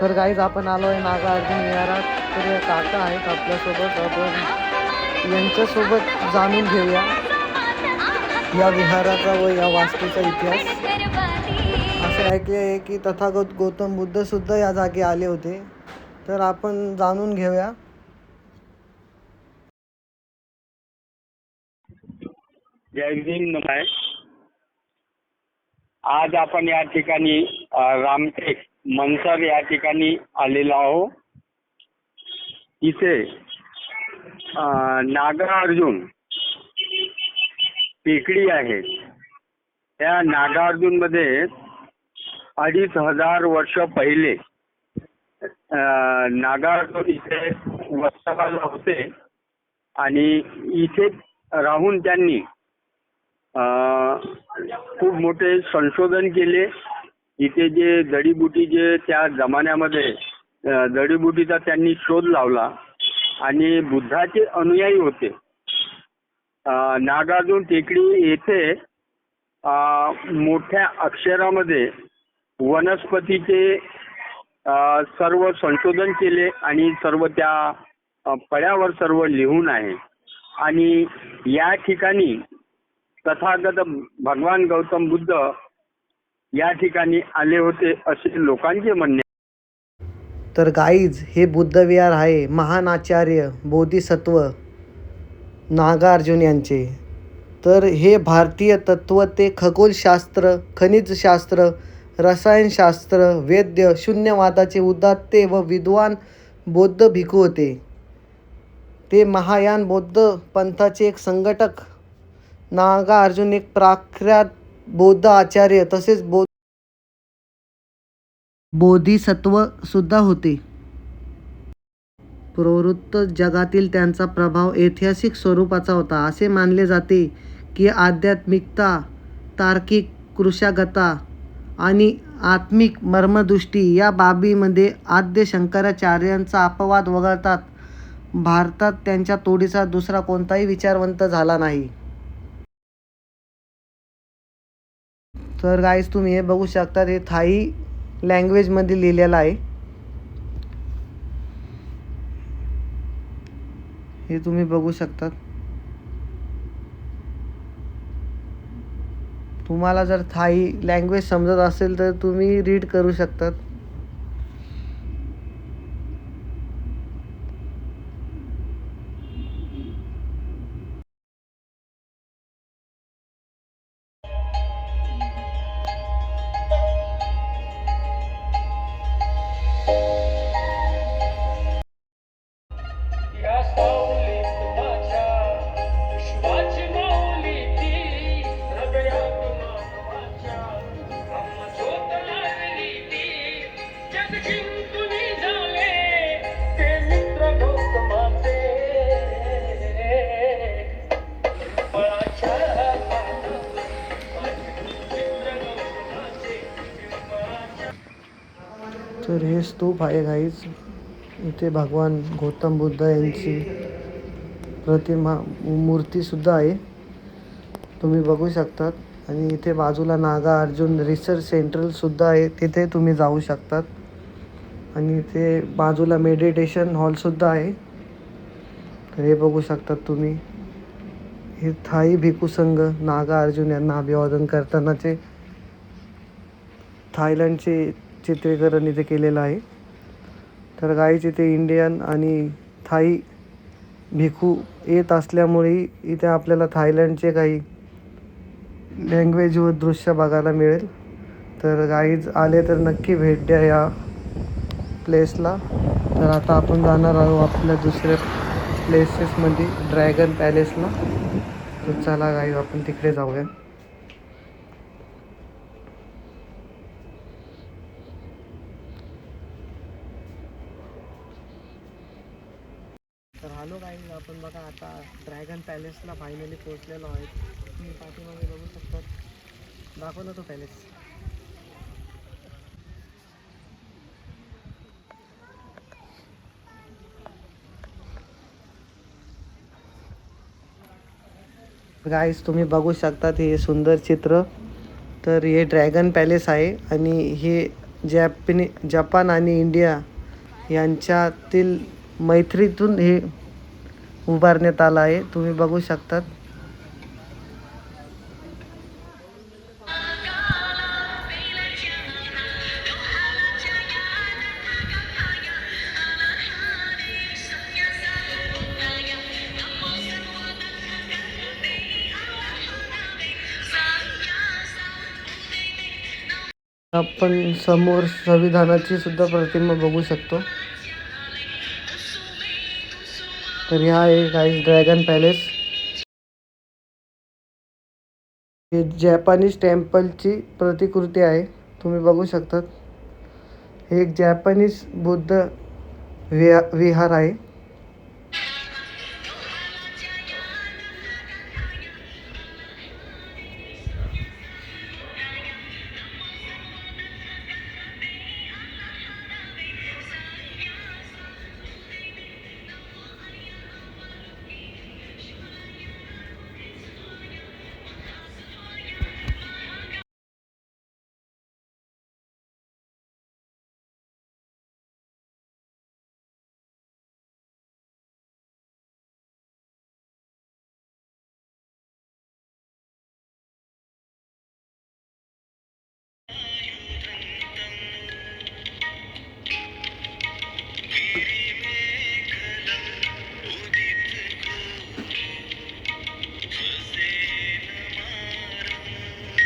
तर गाईज आपण आलो आहे नागार्जुन विहारात. तर काका आहेत आपल्यासोबत, आपण यांच्यासोबत जाणून घेऊया या विहाराचा व या वास्तूचा इतिहास. असे ऐकले आहे की तथागत गौतम बुद्ध सुद्धा या जागी आले होते. तर आपण जाणून घेऊया. जय भीम नमाय. आज आपण या ठिकाणी रामटेक मनसर या ठिकाणी आलेलो आहोत. इथे नागार्जुन टेकडी आहे. त्या नागार्जुन मध्ये 2500 वर्ष पहिले नागार्जुन इथे वसवाला होते आणि इथे राहून त्यांनी खूप मोठे संशोधन केले. इथे जे जडीबुटी जे त्या जमान्यामध्ये जडीबुटीचा त्यांनी शोध लावला आणि बुद्धाचे अनुयायी होते. नागार्जुन टेकडी येथे मोठ्या अक्षरामध्ये वनस्पतीचे सर्व संशोधन केले आणि सर्व त्या फळ्यावर सर्व लिहून आहे. आणि या ठिकाणी तथागत भगवान गौतम बुद्ध या ठिकाणी आले होते असे लोकांचे म्हणणे. तर गाईज हे बुद्ध विहार आहे महान आचार्य बोधिसत्व नागार्जुन यांचे. तर हे भारतीय तत्व ते खगोलशास्त्र, खनिजशास्त्र, रसायनशास्त्र, वैद्य, शून्यवादाचे उदात्ते व विद्वान बौद्ध भिक्खू होते. ते महायान बौद्ध पंथाचे एक संघटक. नागार्जुन एक प्रख्यात बौद्ध आचार्य तसेच बोधिसत्व सुद्धा होते. प्रवृत्त जगातील त्यांचा प्रभाव ऐतिहासिक स्वरूपाचा होता. असे मानले जाते की आध्यात्मिकता, तार्किक कृशागता आणि आत्मिक मर्मदृष्टी या बाबीमध्ये आद्य शंकराचार्यांचा अपवाद वगळतात भारतात त्यांच्या तोडीचा दुसरा कोणताही विचारवंत झाला नाही. तर गाईज तुम्ही हे बघू शकता, हे थाई लँग्वेजमध्ये लिहिलेलं आहे. हे तुम्ही बघू शकता. तुम्हाला जर थाई लँग्वेज समजत असेल तर तुम्ही रीड करू शकतात. तर हे स्तूप आहे गाईज. इथे भगवान गौतम बुद्ध यांची प्रतिमा मूर्तीसुद्धा आहे, तुम्ही बघू शकतात. आणि इथे बाजूला नागार्जुन रिसर्च सेंटरसुद्धा आहे, तिथे तुम्ही जाऊ शकतात. आणि इथे बाजूला मेडिटेशन हॉलसुद्धा आहे. तर हे बघू शकतात तुम्ही. हे थाई भिक्खू संघ नागार्जुन यांना अभिवादन करतानाचे थायलंडचे चित्रीकरण इथे केलेलं आहे. तर गाईच इथे इंडियन आणि थाई भिक्खू येत असल्यामुळे इथे आपल्याला थायलंडचे काही लँग्वेज व दृश्य बघायला मिळेल. तर गाईज आले तर नक्की भेट द्या या प्लेसला. तर आता आपण जाणार आहोत आपल्या दुसऱ्या प्लेसेसमध्ये ड्रॅगन पॅलेसला. तर चला गाईज आपण तिकडे जाऊया. तर हॅलो गाईज, आपण बघा आता ड्रॅगन पॅलेसला फायनली पोहोचलेलो आहे. तुम्ही पाठीमागे बघू शकता, दाखवला तो पॅलेस. गाईज तुम्ही बघू शकता हे सुंदर चित्र. तर हे ड्रॅगन पॅलेस आहे आणि हे जपान आणि इंडिया यांच्यातील मैत्रीतून हे उभारण्यात आलं आहे. तुम्ही बघू शकतात. आपण समोर संविधानाची सुद्धा प्रतिमा बघू शकतो. तर ह्या आहे गाईज ड्रॅगन पॅलेस. हे जॅपनीज टेम्पलची प्रतिकृती आहे. तुम्ही बघू शकतात. हे एक जॅपनीज बुद्ध विहार आहे.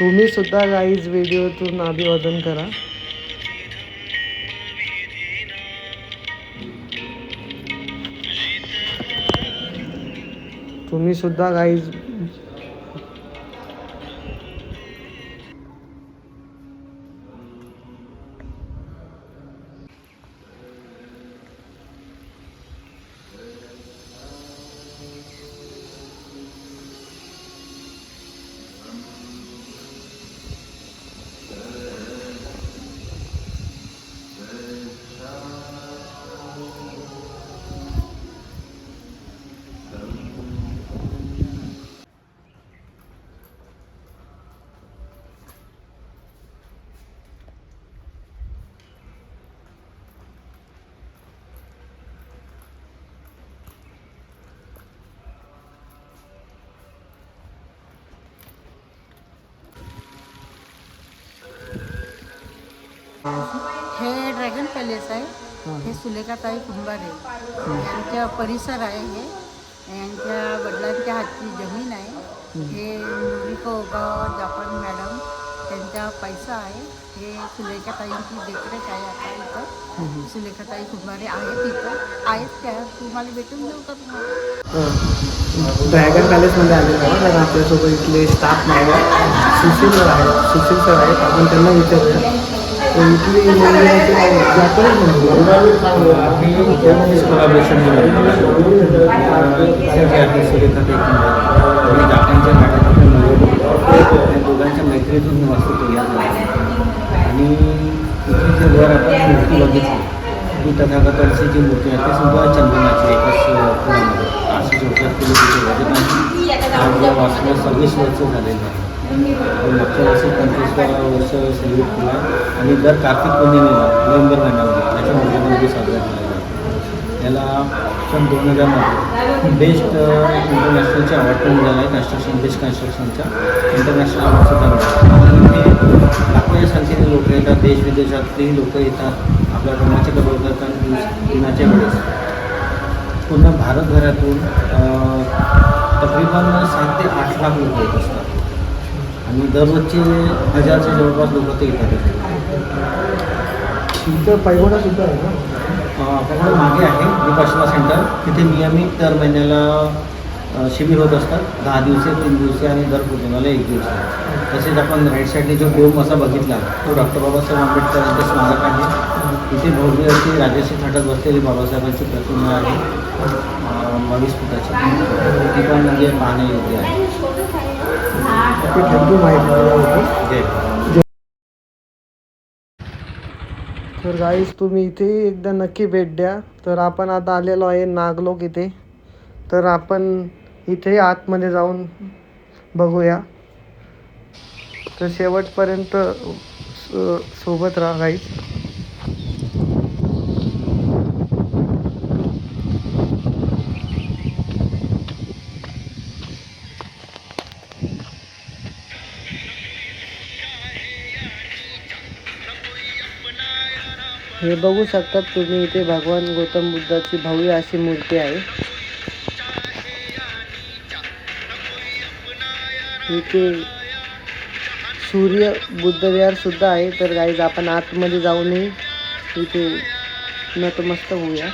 तुम्ही सुद्धा गाईज व्हिडिओतून अभिवादन करा. तुम्ही सुद्धा गाईज हे ड्रॅगन पॅलेस आहे. हे सुलेखाताई कुंभारे यांच्या परिसर आहे. हे यांच्या वडिलांच्या हातची जमीन आहे. हे नुरिको ओगावा जापान मॅडम त्यांचा पैसा आहे. हे सुलेखाताईंची देखरेख आहे. आता इथं सुलेखाताई कुंभारे आहेत. इथं आहेत त्या. तुम्हाला भेटून देऊ का तुम्हाला? ड्रॅगन पॅलेसमध्ये आलेलो आहे. तर आपल्यासोबत इथले स्टाफ मेंबर सुशील सर आहेत. आपण त्यांना विचारूया. तर इथली मंदिराची जर्मनीज कोलॅबोरेशन जापानच्या मॅडम दोघांच्या मैत्रीतून वास्तू तयार झाली. आणि इथे जे वर आपण मूर्ती बघितली ती तथागतांची जी मूर्ती आहे ती सुद्धा चंदनाची एकाच फुलामध्ये अशी जोडतात केली तिथे वजनाची. आपल्या वास्तूला 26 वर्ष झालेलं आहे. मागच्या वर्षी 25 वर्ष सेलिब्रेट केला आणि दर कार्तिक पौर्णिमेला नोव्हेंबर महिन्यामध्ये त्याच्या मूर्तीमध्ये साजरा केला जातो. याला सन 2000मध्ये बेस्ट इंटरनॅशनलचे अवॉर्ड पण मिळाला आहे. कन्स्ट्रक्शन बेस्ट कन्स्ट्रक्शनच्या इंटरनॅशनल अवॉर्ड सुद्धा मिळाला. इथे लाखोच्या संख्येने लोक येतात. देश विदेशातलेही लोक येतात आपल्या धर्माचे गौरव करतात. दिनाच्या वेळेस पूर्ण भारतभरातून तकरीबन 7 ते 8 लाख लोक येत असतात. आणि दररोजचे 1000च्या जवळपास लोक ते येतात. इथं पैगोडा सुद्धा आहे ना. आपल्याकडे मागे आहे विपासना सेंटर. तिथे नियमित दर महिन्याला शिबिर होत असतात. 10 दिवसीय 3 दिवसीय आणि दर पौर्णिमेला 1 दिवस. तसेच आपण राईट साईडने जो डोम असा बघितला तो डॉक्टर बाबासाहेब आंबेडकर यांचं स्मारक आहे. इथे भव्य अशी राजर्षी थाटात बसलेली बाबासाहेबांची प्रतिमा आहे 22 फुटाची. ती पण म्हणजे पाहण्यायोग्य आहे. थँक्यू माहिती. तर गाईज तुम्ही इथे एकदा नक्की भेट द्या. तर आपण आता आलेलो आहे नागलोक इथे. तर आपण इथे आतमध्ये जाऊन बघूया. तर शेवटपर्यंत सोबत राहा गाईज. हे बघू शकतात तुम्ही, इथे भगवान गौतम बुद्धाची भव्य अशी मूर्ती आहे. इथे सूर्य बुद्ध विहार सुद्धा आहे. तर गाईज आपण आतमध्ये जाऊनही इथे नतमस्तक होऊया.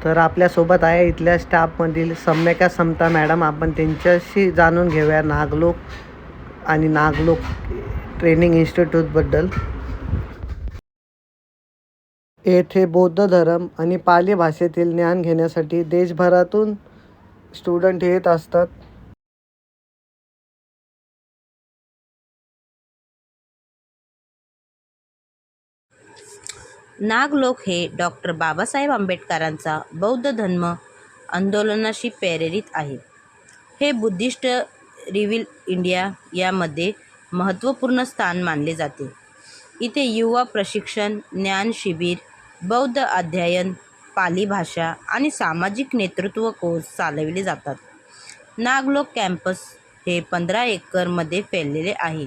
तर आपल्यासोबत आहे इथल्या स्टाफमधील सम्यका समता मॅडम. आपण त्यांच्याशी जाणून घेऊया नागलोक आणि नागलोक ट्रेनिंग इन्स्टिट्यूटबद्दल. येथे बौद्ध धर्म आणि पाली भाषेतील ज्ञान घेण्यासाठी देशभरातून स्टुडंट येत असतात. नागलोक हे डॉक्टर बाबासाहेब आंबेडकरांचा बौद्ध धर्म आंदोलनाशी प्रेरित आहे. हे बुद्धिस्ट रिव्हील इंडिया यामध्ये महत्त्वपूर्ण स्थान मानले जाते. इथे युवा प्रशिक्षण, ज्ञान शिबिर, बौद्ध अध्ययन, पाली भाषा आणि सामाजिक नेतृत्व कोर्स चालविले जातात. नागलोक कॅम्पस हे 15 एकरमध्ये फैललेले आहे.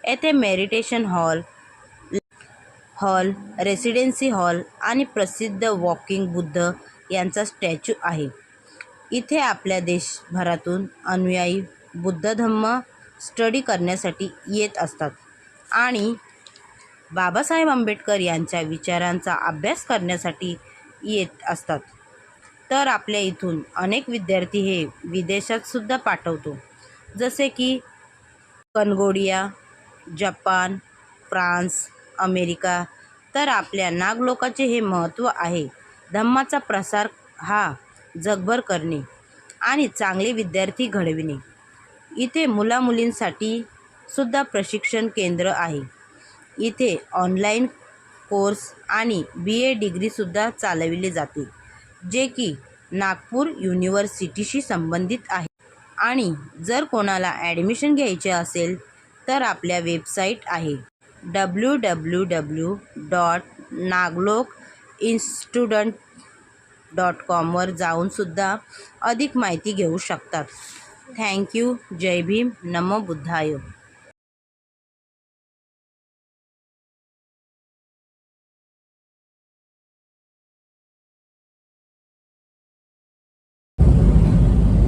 येथे मेडिटेशन हॉल, रेसिडेन्सी हॉल आणि प्रसिद्ध वॉकिंग बुद्ध यांचा स्टॅच्यू आहे. इथे आपल्या देशभरातून अनुयायी बुद्ध धम्म स्टडी करण्यासाठी येत असतात आणि बाबासाहेब आंबेडकर यांच्या विचारांचा अभ्यास करण्यासाठी येत असतात. तर आपल्या इथून अनेक विद्यार्थी हे विदेशात सुद्धा पाठवतो, जसे की कंबोडिया, जपान, फ्रान्स, अमेरिका. तर आपल्या नागलोकाचे हे महत्त्व आहे धम्माचा प्रसार हा जगभर करणे आणि चांगले विद्यार्थी घडविणे. इथे मुलामुलींसाठी सुद्धा प्रशिक्षण केंद्र आहे. इथे ऑनलाईन कोर्स आणि BA डिग्रीसुद्धा चालविले जाते, जे की नागपूर युनिव्हर्सिटीशी संबंधित आहे. आणि जर कोणाला ॲडमिशन घ्यायचे असेल तर आपल्या वेबसाईट आहे www.naglokinstudent.com वर जाऊनसुद्धा अधिक माहिती घेऊ शकतात. थँक्यू. जय भीम. नमो बुद्धाय.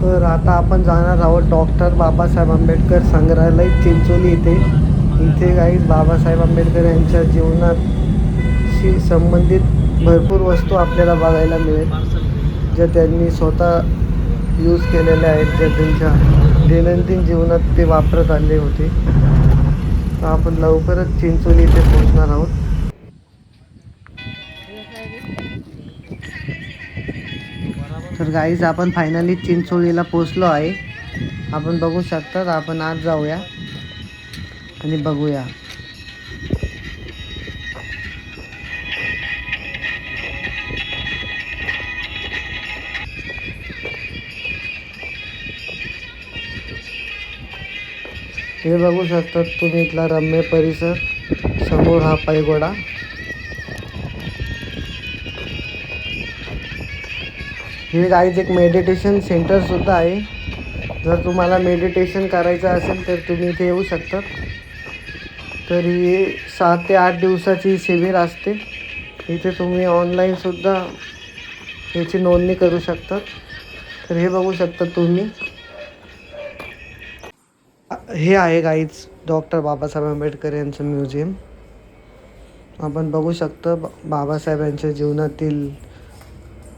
तर आता आपण जाणार आहोत डॉक्टर बाबासाहेब आंबेडकर संग्रहालय चिंचोली इथे गाईज बाबासाहेब आंबेडकर यांच्या जीवनाशी संबंधित भरपूर वस्तू आपल्याला बघायला मिळेल, ज्या त्यांनी स्वतः यूज केलेल्या आहेत, ज्या त्यांच्या दैनंदिन जीवनात ते वापरत आले होते. तर आपण लवकरच चिंचोली इथे पोहोचणार आहोत. तर गाईज आपण फायनली चिंचोलीला पोचलो आहे. आपण बघू शकता. आपण आज जाऊया आणि बघूया. हे बघू शकता तुम्ही इथला रम्य परिसर. समोर हा पायगोडा. हे गाईज एक मेडिटेशन सेंटर सुद्धा आहे. जर तुम्हाला मेडिटेशन करायचं असेल तर तुम्ही इथे येऊ शकता. तर ही 7 ते 8 दिवसाची शिबिर असते. इथे तुम्ही ऑनलाईनसुद्धा याची नोंदणी करू शकतात. तर हे बघू शकता तुम्ही. हे आहे गाईज डॉक्टर बाबासाहेब आंबेडकर यांचं म्युझियम. आपण बघू शकता बाबासाहेबांच्या जीवनातील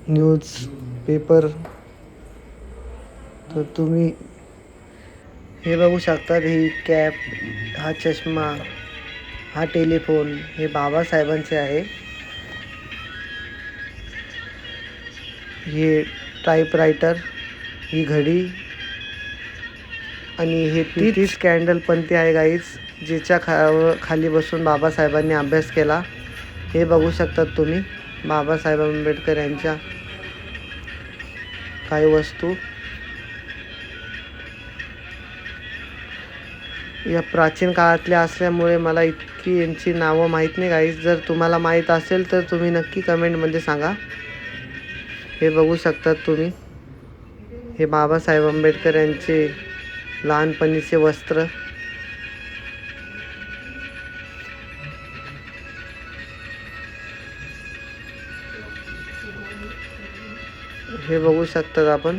न्यूज पेपर. तर तुम्ही हे बघू शकता. ही कॅप, हा चष्मा, हा टेलिफोन हे बाबासाहेबांचे आहे. हे टाईपरायटर, ही घडी आणि हे तीच कॅन्डल पंथी आहे गाईज, जिच्या खाली बसून बाबासाहेबांनी अभ्यास केला. हे बघू शकतात तुम्ही बाबासाहेब आंबेडकर यांच्या काही वस्तू. या प्राचीन काळातल्या असल्यामुळे मला इतकी यांची नावं माहीत नाही गाईज. जर तुम्हाला माहीत असेल तर तुम्ही नक्की कमेंटमध्ये सांगा. हे बघू शकतात तुम्ही. हे बाबासाहेब आंबेडकर यांचे लहानपणीचे वस्त्र. हे बघू शकतात आपण.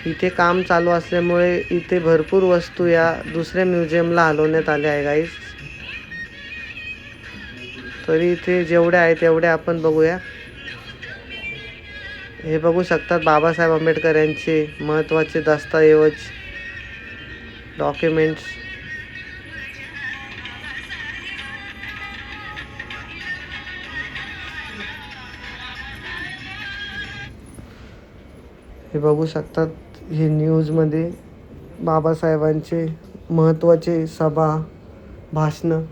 इथे काम चालू असल्यामुळे इथे भरपूर वस्तू या दुसऱ्या म्युझियमला हलवण्यात आल्या आहे गाईज. तरी इथे जेवढ्या आहेत तेवढ्या आपण बघूया. हे बघू शकतात बाबासाहेब आंबेडकर यांचे महत्त्वाचे दस्तऐवज, डॉक्युमेंट्स. हे बघू शकतात. हे न्यूजमध्ये बाबासाहेबांचे महत्त्वाचे सभा, भाषणं.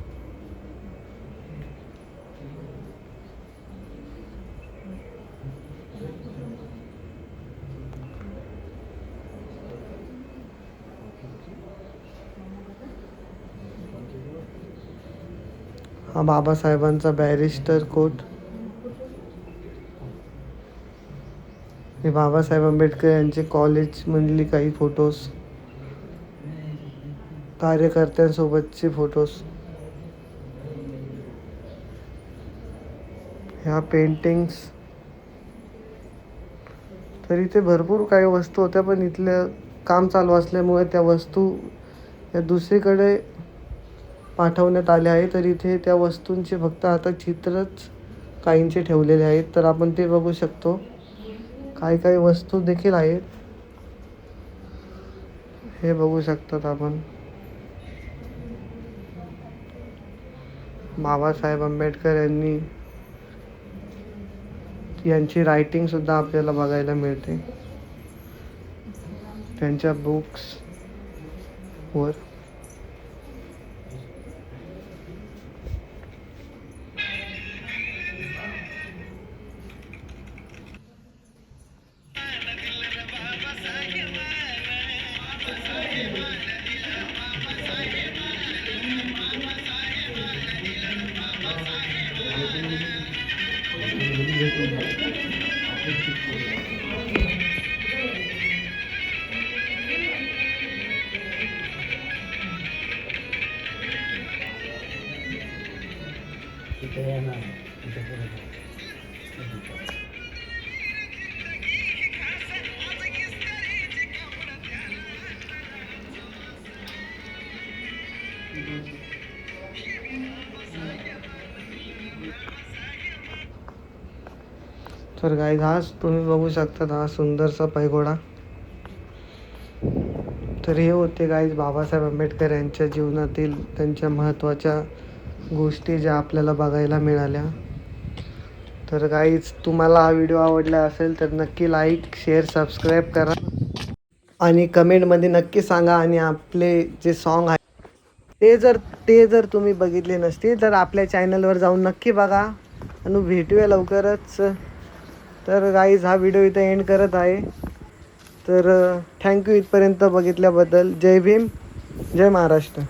हा बाबासाहेबांचा बॅरिस्टर कोट. हे बाबासाहेब आंबेडकर यांचे कॉलेजमधली काही फोटोज, कार्यकर्त्यांसोबतचे फोटोज. ह्या पेंटिंग्स. तर इथे भरपूर काही वस्तू होत्या, पण इथलं काम चालू असल्यामुळे त्या वस्तू या दुसरीकडे पाठवण्यात आले आहे. तर इथे त्या वस्तूंचे फक्त आता चित्रच काहींचे ठेवलेले आहेत. तर आपण ते बघू शकतो. काही वस्तू देखील आहेत. हे बघू शकतात आपण. बाबासाहेब आंबेडकर यांची रायटिंग सुद्धा आपल्याला बघायला मिळते त्यांच्या बुक्स वर. तर गाईज हा तुम्ही बघू शकता हा सुंदरसा पैगोडा. तर हे होते गाईज बाबासाहेब आंबेडकर यांच्या जीवनातील त्यांच्या महत्त्वाच्या गोष्टी ज्या आपल्याला बघायला मिळाल्या. तर गाईज तुम्हाला हा व्हिडिओ आवडला असेल तर नक्की लाईक, शेअर, सबस्क्राईब करा आणि कमेंटमध्ये नक्की सांगा. आणि आपले जे सॉन्ग आहे ते जर तुम्ही बघितले नसतील तर आपल्या चॅनलवर जाऊन नक्की बघा. आणि भेटूया लवकरच. तर गाईज हा व्हिडिओ इथे एंड करत आहे. तर थँक्यू इथपर्यंत बघितल्याबद्दल. जय भीम, जय महाराष्ट्र.